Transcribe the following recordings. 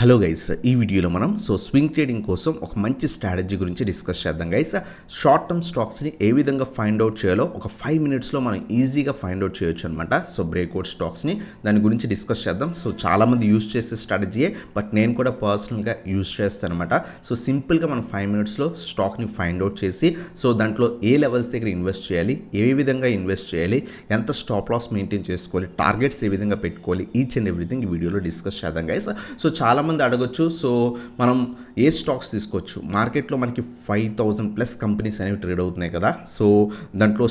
Hello guys, ఈ వీడియోలో మనం స్వింగ్ ట్రేడింగ్ కోసం ఒక మంచి స్ట్రాటజీ గురించి డిస్కస్ చేద్దాం గైస్. షార్ట్ టర్మ్ స్టాక్స్ని ఏ విధంగా ఫైండ్ అవుట్ చేయాలో ఒక 5 మినిట్స్లో మనం ఈజీగా ఫైండ్ అవుట్ చేయొచ్చు అనమాట. బ్రేక్అవుట్ స్టాక్స్ని దాని గురించి డిస్కస్ చేద్దాం. చాలామంది యూజ్ చేసే స్ట్రాటజీయే, బట్ నేను కూడా పర్సనల్గా యూజ్ చేస్తాను అనమాట. సింపుల్గా మనం 5 మినిట్స్లో స్టాక్ని ఫైండ్ అవుట్ చేసి దాంట్లో ఏ లెవెల్స్ దగ్గర ఇన్వెస్ట్ చేయాలి, ఏ విధంగా ఇన్వెస్ట్ చేయాలి, ఎంత స్టాప్ లాస్ మెయింటైన్ చేసుకోవాలి, టార్గెట్స్ ఏ విధంగా పెట్టుకోవాలి, ఈచ్ అండ్ ఎవ్రీథింగ్ ఈ వీడియోలో డిస్కస్ చేద్దాం గైస్. చాలామంది అడగొచ్చు, మనం ఏ స్టాక్స్ తీసుకోవచ్చు, మార్కెట్లో మనకి 5,000+ కంపెనీస్ అనేవి ట్రేడ్ అవుతున్నాయి కదా. దాంట్లో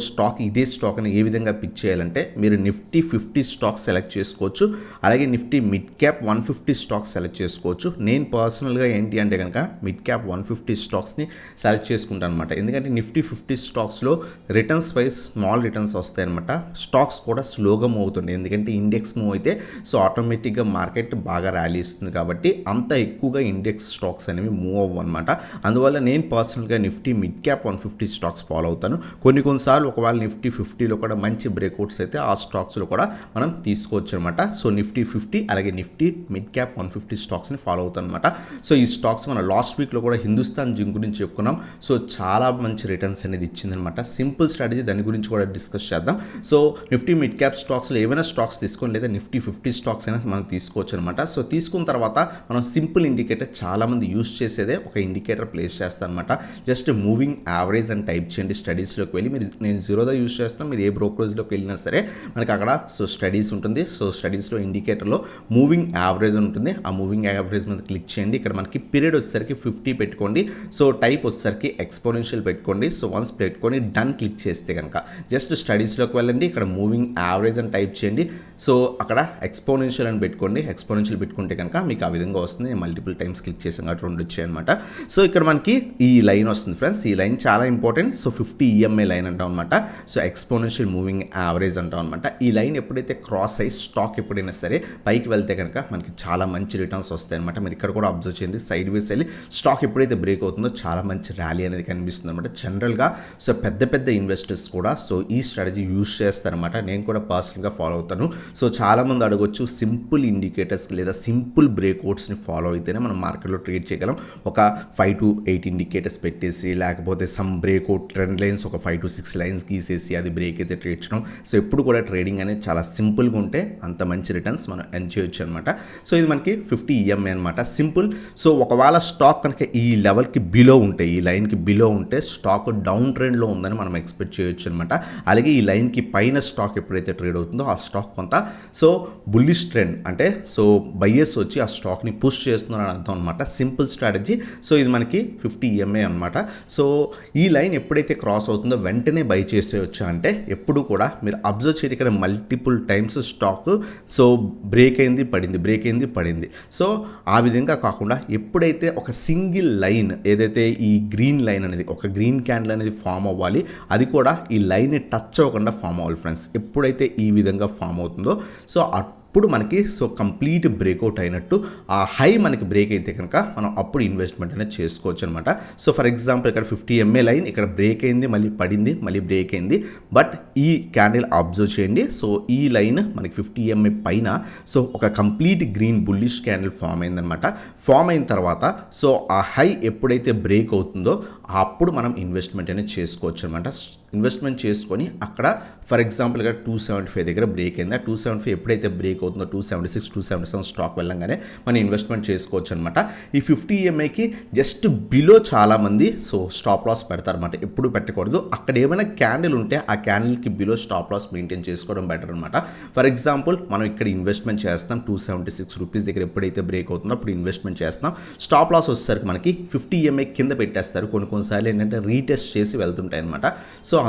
ఇదే స్టాక్ అని ఏ విధంగా పిక్ చేయాలంటే మీరు నిఫ్టీ 50 స్టాక్స్ సెలెక్ట్ చేసుకోవచ్చు, అలాగే Nifty mid cap 150 stocks select చేసుకోవచ్చు. నేను పర్సనల్గా ఏంటి అంటే కనుక మిడ్ క్యాప్ 150 స్టాక్స్ని సెలెక్ట్ చేసుకుంటాను అనమాట. ఎందుకంటే నిఫ్టీ 50 స్టాక్స్లో రిటర్న్స్ వైజ్ స్మాల్ రిటర్న్స్ వస్తాయి అనమాట. స్టాక్స్ కూడా స్లోగా మూవ్ అవుతుంది, ఎందుకంటే ఇండెక్స్ మూవ్ అయితే ఆటోమేటిక్గా మార్కెట్ బాగా ర్యాలీ ఇస్తుంది కాబట్టి అంత ఎక్కువగా ఇండెక్స్ స్టాక్స్ అనేవి మూవ్ అవ్వవు అనమాట. అందువల్ల నేను పర్సనల్గా Nifty mid cap 150 stocks follow అవుతాను. కొన్నిసార్లు ఒకవేళ నిఫ్టీ 50లో కూడా మంచి బ్రేక్అవుట్స్ అయితే ఆ స్టాక్స్లో కూడా మనం తీసుకోవచ్చు అనమాట. నిఫ్టీ 50 అలాగే నిఫ్టీ మిడ్ క్యాప్ 150 స్టాక్స్ని ఫాలో అవుతాను అనమాట. ఈ స్టాక్స్ మనం లాస్ట్ వీక్లో కూడా హిందుస్థాన్ జింక్ గురించి చెప్పుకున్నాం. చాలా మంచి రిటర్న్స్ అనేది ఇచ్చిందనమాట. సింపుల్ స్ట్రాటజీ, దాని గురించి కూడా డిస్కస్ చేద్దాం. నిఫ్టీ మిడ్ క్యాప్ స్టాక్స్లో ఏమైనా స్టాక్స్ తీసుకొని లేదా నిఫ్టీ 50 స్టాక్స్ అయినా మనం తీసుకోవచ్చు అనమాట. తీసుకున్న తర్వాత మనం సింపుల్ ఇండికేటర్, చాలామంది యూజ్ చేసేదే ఒక ఇండికేటర్ ప్లేస్ చేస్తాను అనమాట. జస్ట్ మూవింగ్ యావరేజ్ అని టైప్ చేయండి స్టడీస్లోకి వెళ్ళి. నేను జీరోదా యూజ్ చేస్తాను, మీరు ఏ బ్రోకరేజ్లోకి వెళ్ళినా సరే మనకి అక్కడ స్టడీస్ ఉంటుంది. స్టడీస్లో ఇండికేటర్లో మూవింగ్ యావరేజ్ ఉంటుంది. ఆ మూవింగ్ యావరేజ్ మీద క్లిక్ చేయండి. ఇక్కడ మనకి పీరియడ్ వచ్చేసరికి 50 పెట్టుకోండి. టైప్ వచ్చేసరికి ఎక్స్పోనెన్షియల్ పెట్టుకోండి. వన్స్ పెట్టుకొని డన్ క్లిక్ చేస్తే కనుక జస్ట్ స్టడీస్లోకి వెళ్ళండి. ఇక్కడ మూవింగ్ యావరేజ్ అని టైప్ చేయండి. అక్కడ ఎక్స్పోనెన్షియల్ అని పెట్టుకోండి. ఎక్స్పోనెన్షియల్ పెట్టుకుంటే కనుక మీకు ఆ విధంగా వస్తుంది. మల్టిపుల్ టైమ్స్ క్లిక్ చేసాం కాబట్టి 2 వచ్చాయి అనమాట. ఇక్కడ మనకి ఈ లైన్ వస్తుంది ఫ్రెండ్స్. ఈ లైన్ చాలా ఇంపార్టెంట్. 50 EMA లైన్ అంటాం అనమాట. ఎక్స్పోనెన్షియల్ మూవింగ్ యావరేజ్ అంటాం అనమాట. ఈ లైన్ ఎప్పుడైతే క్రాస్ అయ్యి స్టాక్ ఎప్పుడైనా సరే పైకి వెళ్తే కనుక మనకి చాలా మంచి రిటర్న్స్ వస్తాయి అనమాట. మీరు ఇక్కడ కూడా అబ్జర్వ్ చేయండి, సైడ్ వేస్ వెళ్ళి స్టాక్ ఎప్పుడైతే బ్రేక్ అవుతుందో చాలా మంచి ర్యాలీ అనేది కనిపిస్తుంది అనమాట. జనరల్గా పెద్ద పెద్ద ఇన్వెస్టర్స్ కూడా ఈ స్ట్రాటజీ యూజ్ చేస్తారనమాట. నేను కూడా పర్సనల్గా ఫాలో అవుతాను. చాలామంది అడగొచ్చు, సింపుల్ ఇండికేటర్స్ లేదా సింపుల్ బ్రేక్అవుట్స్ని ఫాలో అయితేనే మనం మార్కెట్లో ట్రేడ్ చేయగలం. ఒక 5 to 8 ఇండికేటర్స్ పెట్టేసి, లేకపోతే సమ్ బ్రేక్అవుట్ ట్రెండ్ లైన్స్ ఒక 5 to 6 లైన్స్ గీసేసి అది బ్రేక్ అయితే ట్రేడ్ చేయడం. ఎప్పుడు కూడా ట్రేడింగ్ అనేది చాలా సింపుల్గా ఉంటే అంత మంచి రిటర్న్స్ మనం ఎర్న్ చేయొచ్చు అనమాట. ఇది మనకి 50 EMA అనమాట, సింపుల్. ఒకవేళ స్టాక్ కనుక ఈ లెవెల్కి బిలో ఉంటే, ఈ లైన్కి బిలో ఉంటే స్టాక్ డౌన్ ట్రెండ్లో ఉందని మనం ఎక్స్పెక్ట్ చేయొచ్చు అనమాట. అలాగే ఈ లైన్కి పైన స్టాక్ ఎప్పుడైతే ట్రేడ్ అవుతుందో ఆ స్టాక్ కొంత బుల్లిష్ ట్రెండ్ అంటే బయ్యర్స్ వచ్చి ఆ స్టాక్ని పుష్ చేస్తున్నారని అర్థం అనమాట. Simple strategy. ఇది మనకి 50 EMA అనమాట. ఈ లైన్ ఎప్పుడైతే క్రాస్ అవుతుందో వెంటనే బై చేసేయచ్చు. అంటే ఎప్పుడు కూడా మీరు అబ్జర్వ్ చేయండి, ఇక్కడ మల్టిపుల్ టైమ్స్ స్టాక్ బ్రేక్ అయింది పడింది, బ్రేక్ అయింది పడింది. ఆ విధంగా కాకుండా ఎప్పుడైతే ఒక సింగిల్ లైన్, ఏదైతే ఈ గ్రీన్ లైన్ అనేది, ఒక గ్రీన్ క్యాండిల్ అనేది ఫామ్ అవ్వాలి, అది కూడా ఈ లైన్ని టచ్ అవ్వకుండా ఫామ్ అవ్వాలి ఫ్రెండ్స్. ఎప్పుడైతే ఈ విధంగా ఫామ్ అవుతుందో అప్పుడు మనకి కంప్లీట్ బ్రేక్అవుట్ అయినట్టు. ఆ హై మనకి బ్రేక్ అయితే కనుక మనం అప్పుడు ఇన్వెస్ట్మెంట్ అనేది చేసుకోవచ్చు అనమాట. ఫర్ ఎగ్జాంపుల్ ఇక్కడ 50 EMA లైన్ ఇక్కడ బ్రేక్ అయింది, మళ్ళీ పడింది, మళ్ళీ బ్రేక్ అయింది. బట్ ఈ క్యాండిల్ అబ్జర్వ్ చేయండి. ఈ లైన్ మనకి 50 EMA పైన ఒక complete green bullish candle form అయిందనమాట. ఫామ్ అయిన తర్వాత ఆ హై ఎప్పుడైతే బ్రేక్ అవుతుందో అప్పుడు మనం ఇన్వెస్ట్మెంట్ అనేది చేసుకోవచ్చు అనమాట. ఇన్వెస్ట్మెంట్ చేసుకొని అక్కడ ఫర్ ఎగ్జాంపుల్ ఇక్కడ 275 దగ్గర బ్రేక్ అయింది. ఆ 275 ఎప్పుడైతే బ్రేక్ అవుతుందో 276, 277 స్టాక్ వెళ్ళంగానే మనం ఇన్వెస్ట్మెంట్ చేసుకోవచ్చు అనమాట. ఈ 50 EMAకి జస్ట్ బిలో చాలామంది స్టాప్ లాస్ పెడతారనమాట. ఎప్పుడు పెట్టకూడదు. అక్కడ ఏమైనా క్యాండిల్ ఉంటే ఆ క్యాండిల్కి బిలో స్టాప్ లాస్ మెయింటైన్ చేసుకోవడం బెటర్ అనమాట. ఫర్ ఎగ్జాంపుల్ మనం ఇక్కడ ఇన్వెస్ట్మెంట్ చేస్తాం 276 రూపీస్ దగ్గర ఎప్పుడైతే బ్రేక్ అవుతుందో అప్పుడు ఇన్వెస్ట్మెంట్ చేస్తాం. స్టాప్ లాస్ వచ్చేసరికి మనకి 50 EMA కింద పెట్టేస్తారు. కొన్నిసార్లు ఏంటంటే రీటెస్ట్ చేసి వెళ్తుంటాయి అనమాట.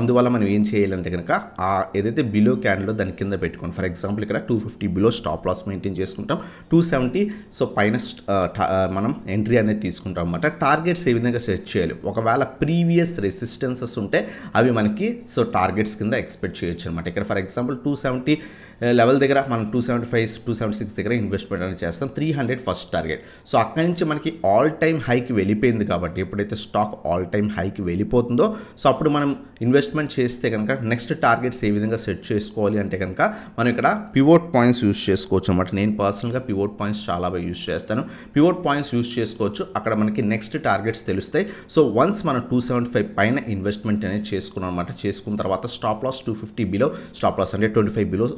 అందువల్ల మనం ఏం చేయాలంటే కనుక ఏదైతే బిలో క్యాండిల్ దాని కింద పెట్టుకోండి. ఫర్ ఎగ్జాంపుల్ ఇక్కడ 250 బిలో స్టాప్ లాస్ మెయింటైన్ చేసుకుంటాం. 270 పైన మనం ఎంట్రీ అనేది తీసుకుంటాం అనమాట. టార్గెట్స్ ఏ విధంగా సెట్ చేయాలి, ఒకవేళ ప్రీవియస్ రెసిస్టెన్సెస్ ఉంటే అవి మనకి టార్గెట్స్ కింద ఎక్స్పెక్ట్ చేయొచ్చు అనమాట. ఇక్కడ ఫర్ ఎగ్జాంపుల్ 270 లెవెల్ దగ్గర మనం 275-276 దగ్గర ఇన్వెస్ట్మెంట్ అనేది చేస్తాం. 300 ఫస్ట్ టార్గెట్. సో అక్కడి నుంచి మనకి ఆల్ టైమ్ హైకి వెళ్ళిపోయింది కాబట్టి ఎప్పుడైతే స్టాక్ ఆల్ టైమ్ హైకి వెళ్ళిపోతుందో సో అప్పుడు మనం ఇన్వెస్ట్మెంట్ చేస్తే కనుక నెక్స్ట్ టార్గెట్స్ ఏ విధంగా సెట్ చేసుకోవాలి అంటే కనుక మనం ఇక్కడ పివోట్ పాయింట్స్ యూస్ చేసుకోవచ్చు అనమాట. నేను పర్సనల్గా పివోట్ పాయింట్స్ చాలా బాగా యూస్ చేస్తాను. పివోట్ పాయింట్స్ యూస్ చేసుకోవచ్చు. అక్కడ మనకి నెక్స్ట్ టార్గెట్స్ తెలుస్తాయి. సో వన్స్ మనం 275 పైన ఇన్వెస్ట్మెంట్ అనేది చేసుకున్నాం అనమాట. చేసుకున్న తర్వాత stop loss 250 below stop loss అంటే 25 బిలో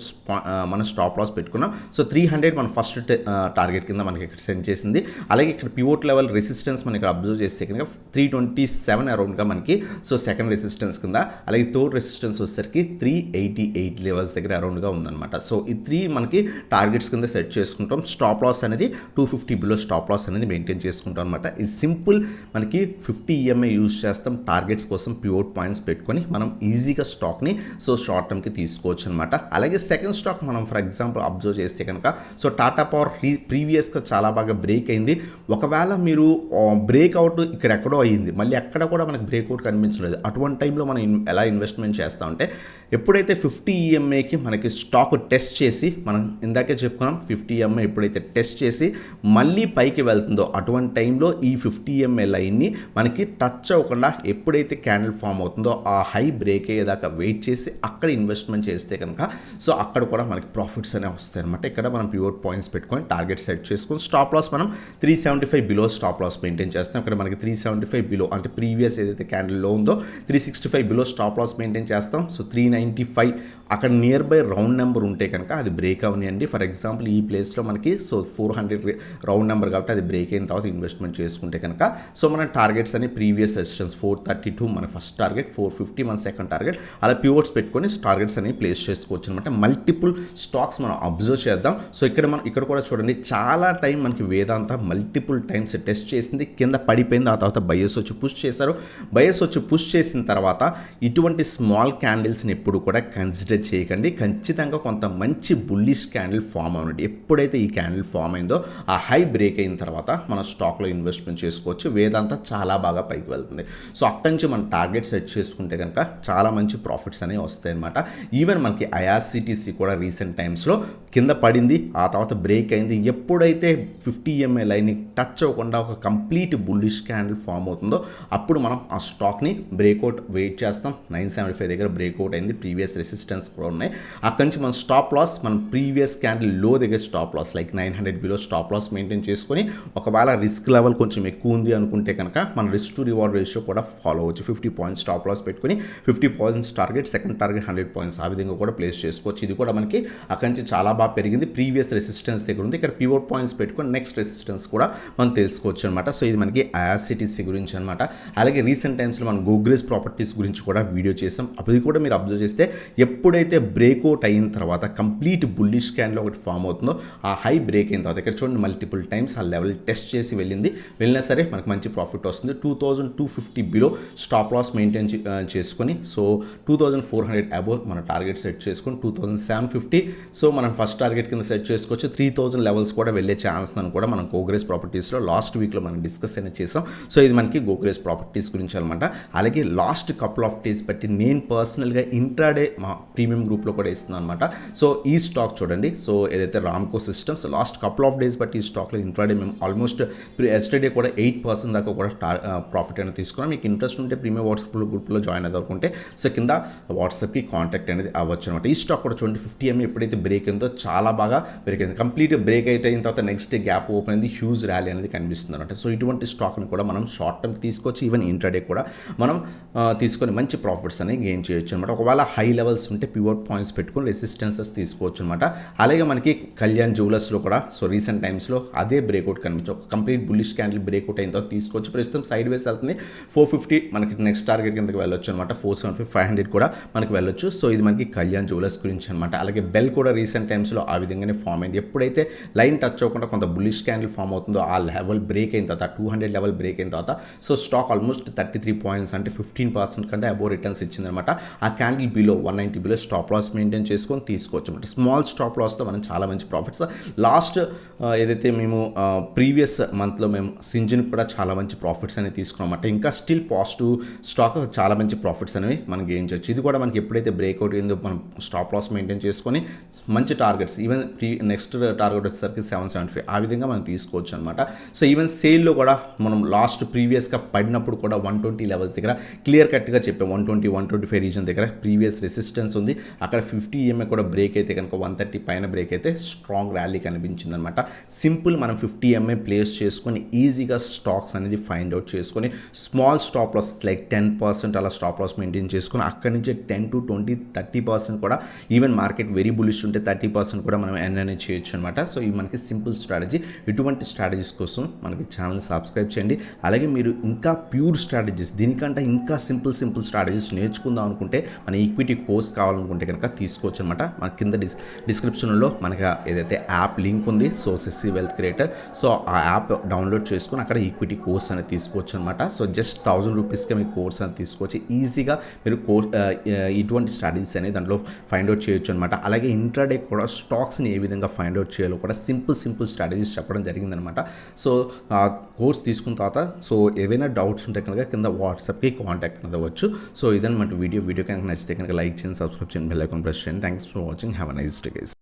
మనం స్టాప్ లాస్ పెట్టుకున్నాం. సో 300 మన ఫస్ట్ టార్గెట్ కింద మనకి ఇక్కడ సెండ్ చేసింది. అలాగే ఇక్కడ పివోట్ లెవెల్ రెసిస్టెన్స్ మనం ఇక్కడ అబ్జర్వ్ చేస్తే కనుక 327 అరౌండ్గా మనకి సో సెకండ్ రెసిస్టెన్స్ కింద, అలాగే థర్డ్ రెసిస్టెన్స్ వచ్చేసరికి 388 లెవెల్స్ దగ్గర అరౌండ్గా ఉందన్నమాట. సో ఈ 3 మనకి టార్గెట్స్ కింద సెట్ చేసుకుంటాం. స్టాప్ లాస్ అనేది 250 బిలో స్టాప్ లాస్ అనేది మెయింటైన్ చేసుకుంటాం అనమాట. ఇది సింపుల్. మనకి 50 EMA యూజ్ చేస్తాం టార్గెట్స్ కోసం. పివోట్ పాయింట్స్ పెట్టుకొని మనం ఈజీగా స్టాక్ని సో షార్ట్ టర్మ్కి తీసుకోవచ్చు అనమాట. అలాగే సెకండ్ స్టాక్ మనం ఫర్ ఎగ్జాంపుల్ అబ్జర్వ్ చేస్తే కనుక సో టాటా పవర్ ప్రీవియస్గా చాలా బాగా బ్రేక్ అయింది. ఒకవేళ మీరు బ్రేక్అవుట్ ఇక్కడ ఎక్కడో అయ్యింది, మళ్ళీ ఎక్కడ కూడా మనకి బ్రేక్అవుట్ కనిపించలేదు. అటువంటి టైంలో మనం ఎలా ఇన్వెస్ట్మెంట్ చేస్తామంటే ఎప్పుడైతే 50 EMAకి మనకి స్టాక్ టెస్ట్ చేసి, మనం ఇందాకే చెప్పుకున్నాం 50 EMA ఎప్పుడైతే టెస్ట్ చేసి మళ్ళీ పైకి వెళ్తుందో అటువంటి టైంలో ఈ 50 EMA లైన్ని మనకి టచ్ అవ్వకుండా ఎప్పుడైతే క్యాండిల్ ఫామ్ అవుతుందో ఆ హై బ్రేక్ అయ్యేదాకా వెయిట్ చేసి అక్కడ ఇన్వెస్ట్మెంట్ చేస్తే కనుక సో అక్కడ కూడా మనకి ప్రాఫిట్స్ అనేవి వస్తాయి అనమాట. ఇక్కడ మనం పివోట్ పాయింట్స్ పెట్టుకొని టార్గెట్ సెట్ చేసుకొని స్టాప్ లాస్ మనం 375 బిలో స్టాప్ లాస్ మెయింటైన్ చేస్తాం. ఇక్కడ మనకి 375 బిలో అంటే ప్రీవియస్ ఏదైతే క్యాండిల్ లో ఉందో 365 బిలో స్టాప్ లాస్ మెయింటైన్ చేస్తాం. సో 395 అక్కడ నియర్ బై రౌండ్ నెంబర్ ఉంటే కనుక అది బ్రేక్ అవనియండి. ఫర్ ఎగ్జాంపుల్ ఈ ప్లేస్లో మనకి సో 400 రౌండ్ నెంబర్ కాబట్టి అది బ్రేక్ అయిన తర్వాత ఇన్వెస్ట్మెంట్ చేసుకుంటే కనుక సో మన టార్గెట్స్ అని ప్రీవియస్ రెసిస్టెన్స్ 432 మన ఫస్ట్ టార్గెట్, 450 మన సెకండ్ టార్గెట్, అలా పివోట్స్ పెట్టుకొని టార్గెట్స్ అనేవి ప్లేస్ చేసుకోవచ్చు అనమాట. మల్టిపుల్ స్టాక్స్ మనం అబ్జర్వ్ చేద్దాం. సో ఇక్కడ కూడా చూడండి చాలా టైం మనకి వేదాంత మల్టిపుల్ టైమ్స్ టెస్ట్ చేసింది, కింద పడిపోయింది. ఆ తర్వాత బయర్స్ వచ్చి పుష్ చేశారు. బయర్స్ వచ్చి పుష్ చేసిన తర్వాత ఇటువంటి స్మాల్ క్యాండిల్స్ని ఎప్పుడు కూడా కన్సిడర్ చేయకండి. ఖచ్చితంగా కొంత మంచి బుల్లిష్ క్యాండిల్ ఫామ్ అవునండి. ఎప్పుడైతే ఈ క్యాండిల్ ఫామ్ అయిందో ఆ హై బ్రేక్ అయిన తర్వాత మన స్టాక్లో ఇన్వెస్ట్మెంట్ చేసుకోవచ్చు. వేదాంత చాలా బాగా పైకి వెళ్తుంది. సో అక్కడి నుంచి మనం టార్గెట్ సెట్ చేసుకుంటే కనుక చాలా మంచి ప్రాఫిట్స్ అనేవి వస్తాయి అనమాట. ఈవెన్ మనకి ఐఆర్సిటీసీ కూడా రీసెంట్ టైమ్స్లో కింద పడింది, ఆ తర్వాత బ్రేక్ అయింది. ఎప్పుడైతే 50 EMA లైన్ని టచ్ అవ్వకుండా ఒక కంప్లీట్ బుల్లిష్ క్యాండిల్ ఫామ్ అవుతుందో అప్పుడు మనం ఆ స్టాక్ని బ్రేక్అవుట్ వెయిట్ చేస్తాం. 975 దగ్గర బ్రేక్అవుట్ అయింది. ప్రీవియస్ రెసిస్టెన్స్ కూడా ఉన్నాయి. అక్కడి నుంచి మన స్టాప్ లాస్ మనం ప్రీవియస్ క్యాండిల్ లో దగ్గర stop loss like 900 below stop loss maintain చేసుకొని ఒకవేళ రిస్క్ లెవెల్ కొంచెం ఎక్కువ ఉంది అనుకుంటే కనుక మన రిస్క్ టు రివార్డ్ రేషియో కూడా ఫాలో అవ్వచ్చు. 50 పాయింట్స్ స్టాప్ లాస్ పెట్టుకొని 50 points target, second target 100 points, ఆ విధంగా కూడా ప్లేస్ చేసుకోవచ్చు. ఇది కూడా మనకి అక్కడి నుంచి చాలా బాగా పెరిగింది. ప్రీవియస్ రెసిస్టెన్స్ దగ్గర ఉంది. ఇక్కడ పివోట్ పాయింట్స్ పెట్టుకొని నెక్స్ట్ రెసిస్టెన్స్ కూడా మనం తెలుసుకోవచ్చు అనమాట. సో ఇది మనకి ఐఆర్సిటీసీ గురించి అనమాట. అలాగే రీసెంట్ టైమ్స్లో మనం గోగ్రేస్ ప్రాపర్టీస్ గురించి కూడా వీడియో చేసాం. అది కూడా మీరు అబ్జర్వ్ చేస్తే ఎప్పుడైతే బ్రేక్అవుట్ అయిన తర్వాత కంప్లీట్ బుల్లిష్ క్యాండిల్ ఒకటి ఫామ్ అవుతుందో ఆ హై బ్రేక్ అయిన తర్వాత ఇక్కడ చూడండి మల్టిపుల్ టైమ్స్ ఆ లెవెల్ టెస్ట్ చేసి వెళ్ళినా సరే మనకు మంచి ప్రాఫిట్ వస్తుంది. 2250 బిలో స్టాప్ లాస్ మెయింటైన్ చేసుకొని సో 2400 అబోవ్ మన టార్గెట్ సెట్ చేసుకొని 2750 సో మనం ఫస్ట్ టార్గెట్ కింద సెట్ చేసుకోవచ్చు. 3000 లెవెల్స్ కూడా వెళ్ళే ఛాన్స్ అని కూడా మనం గోగ్రేస్ ప్రాపర్టీస్లో లాస్ట్ వీక్లో మనం డిస్కస్ అనేది చేసాం. సో ఇది మనకి గోగ్రేస్ ప్రాపర్టీస్ గురించి అనమాట. అలాగే లాస్ట్ కపుల్ ఆఫ్ డేస్ బట్టి నేను పర్సనల్గా ఇంట్రాడే మా ప్రీమియం గ్రూప్లో కూడా ఇస్తున్నాను అనమాట. సో ఈ స్టాక్ చూడండి. సో ఏదైతే Ramco systems last couple of days బట్టి ఈ స్టాక్లో ఇంట్రాడే మేము ఆల్మోస్ట్ ఎస్టర్డే కూడా 8% దాకా కూడా ప్రాఫిట్ అనేది తీసుకున్నాం. మీకు ఇంట్రెస్ట్ ఉంటే ప్రీమియం వాట్సాప్ గ్రూప్లో జాయిన్ అవ్వకుంటే సో కింద వాట్సాప్కి కాంటాక్ట్ అనేది అవ్వచ్చు అనమాట. ఈ స్టాక్ కూడా చూడండి 50 EMA ఎప్పుడైతే బ్రేక్ అయిందో చాలా బాగా బ్రేక్ అయింది. కంప్లీట్ బ్రేక్ అయిన తర్వాత నెక్స్ట్ డే గ్యాప్ ఓపెన్ అయింది. హ్యూజ్ ర్యాలీ అనేది కనిపిస్తుంది అనమాట. సో ఇటువంటి స్టాక్ని కూడా మనం షార్ట్ టర్మ్ తీసుకోవచ్చు. ఈవెన్ ఇంట్రాడే కూడా మనం తీసుకొని మంచి ప్రాఫిట్స్ అనేవి గెయిన్ చేయొచ్చు అనమాట. ఒకవేళ హై లెవెల్స్ ఉంటే పివోట్ పాయింట్స్ పెట్టుకొని రెసిస్టెన్సెస్ తీసుకోవచ్చు అనమాట. అలాగే మనకి కళ్యాణ్ జ్యువెలర్స్లో కూడా సో రీసెంట్ టైమ్స్లో అదే బ్రేక్అవుట్ కనిపించు ఒక కంప్లీట్ బుల్లిష్ క్యాండిల్ బ్రేక్అవుట్ అయిన తర్వాత తీసుకోవచ్చు. ప్రస్తుతం సైడ్ వేస్ వెళ్తుంది. 450 మనకి నెక్స్ట్ టార్గెట్ కిందకి వెళ్ళొచ్చు అనమాట. 475 500 కూడా మనకి వెళ్ళొచ్చు. సో ఇది మనకి కళ్యాణ్ జ్యువెలర్స్ గురించి అనమాట. అలాగే బెల్ కూడా రీసెంట్ టైమ్స్లో ఆ విధంగానే ఫామ్ అయింది. ఎప్పుడైతే లైన్ టచ్ అవ్వకుండా కొంత బుల్లిష్ క్యాండిల్ ఫామ్ అవుతుందో ఆ లెవెల్ బ్రేక్ అయిన తర్వాత 200 లెవెల్ బ్రేక్ అయిన తర్వాత సో స్టాక్ ఆల్మోస్ట్ 33 పాయింట్స్ అంటే 15% కంటే అబోవ్ రిటర్న్స్ ఇచ్చిందనమాట. ఆ candle below 190 below stop loss maintain చేసుకొని తీసుకోవచ్చు అనమాట. స్మాల్ స్టాప్ లాస్తో మనం చాలా మంచి ప్రాఫిట్స్ లాస్ట్ ఏదైతే మేము ప్రీవియస్ మంత్లో మేము సింజిన్ కూడా చాలా మంచి ప్రాఫిట్స్ అనేవి తీసుకున్నాం అనమాట. ఇంకా స్టిల్ పాజిటివ్ స్టాక్ చాలా మంచి ప్రాఫిట్స్ అనేవి మనం గెయిన్ చేయొచ్చు. ఇది కూడా మనకి ఎప్పుడైతే బ్రేక్అవుట్ అయిందో మనం స్టాప్ లాస్ మెయింటైన్ చేసుకొని మంచి టార్గెట్స్ ఈవెన్ నెక్స్ట్ టార్గెట్ వచ్చేసరికి 775 ఆ విధంగా మనం తీసుకోవచ్చు అనమాట. సో ఈవెన్ సేల్లో కూడా మనం లాస్ట్ ప్రీవియస్గా పడినప్పుడు కూడా 120 లెవెల్స్ దగ్గర క్లియర్ కట్గా చెప్పాం. 125 రీజన్ దగ్గర ప్రీవియస్ రెసిస్టెన్స్ ఉంది. అక్కడ 50 EMA కూడా బ్రేక్ అయితే కనుక 130 పైన బ్రేక్ అయితే స్ట్రాంగ్ ర్యాలీ కనిపించింది అనమాట. సింపుల్ మనం 50 EMA ప్లేస్ చేసుకొని ఈజీగా స్టాక్స్ అనేది ఫైండ్ అవుట్ చేసుకొని స్మాల్ స్టాప్ లాస్ లైక్ 10% అలా స్టాప్ లాస్ మెయింటైన్ చేసుకొని అక్కడి నుంచి 10 to 20 30% కూడా ఈవెన్ మార్కెట్ వెరీ బులిష్ ఉంటే 30% కూడా మనం ఎర్న్ అనేది చేయొచ్చు అనమాట. సో ఇది మనకి సింపుల్ స్ట్రాటజీ. ఇటువంటి స్ట్రాటజీస్ కోసం మనకి ఛానల్ సబ్స్క్రైబ్ చేయండి. అలాగే మీరు ఇంకా ప్యూర్ స్ట్రాటజీస్ దీనికంటే ఇంకా సింపుల్ స్ట్రాటజీస్ నేర్చుకుందాం అనుకుంటే మన ఈక్విటీ కోర్స్ కావాలనుకుంటే కనుక తీసుకోవచ్చు అనమాట. మన కింద డిస్క్రిప్షన్లో మనకి ఏదైతే యాప్ లింక్ ఉంది సోసెసి వెల్త్ క్రియేటర్, సో ఆ యాప్ డౌన్లోడ్ చేసుకుని అక్కడ ఈక్విటీ కోర్స్ అనేది తీసుకోవచ్చు అనమాట. సో జస్ట్ 1000 రూపీస్కే మీ కోర్స్ అనేది తీసుకోవచ్చు. ఈజీగా మీరు ఇటువంటి స్ట్రాటజీస్ అనేది దాంట్లో ఫైండ్ అవుట్ చేయొచ్చు అనమాట. అలాగే ఇంట్రాడే కూడా స్టాక్స్ని ఏ విధంగా ఫైండ్ అవుట్ చేయాలో కూడా సింపుల్ స్ట్రాటజీస్ చెప్పడం జరిగిందనమాట. సో ఆ కోర్స్ తీసుకున్న తర్వాత సో ఏవైనా డౌట్స్ ఉంటే కనుక కింద వాట్సాప్కి కాంటాక్ట్ అవ్వచ్చు. సో ఇదన్నమాట వీడియో కనుక నచ్చితే కనుక లైక్ చేయండి, సబ్స్క్రైబ్ చేయండి, బెల్ ఐకాన్ ప్రెస్ చేయండి. Thanks for watching. Have a nice day guys.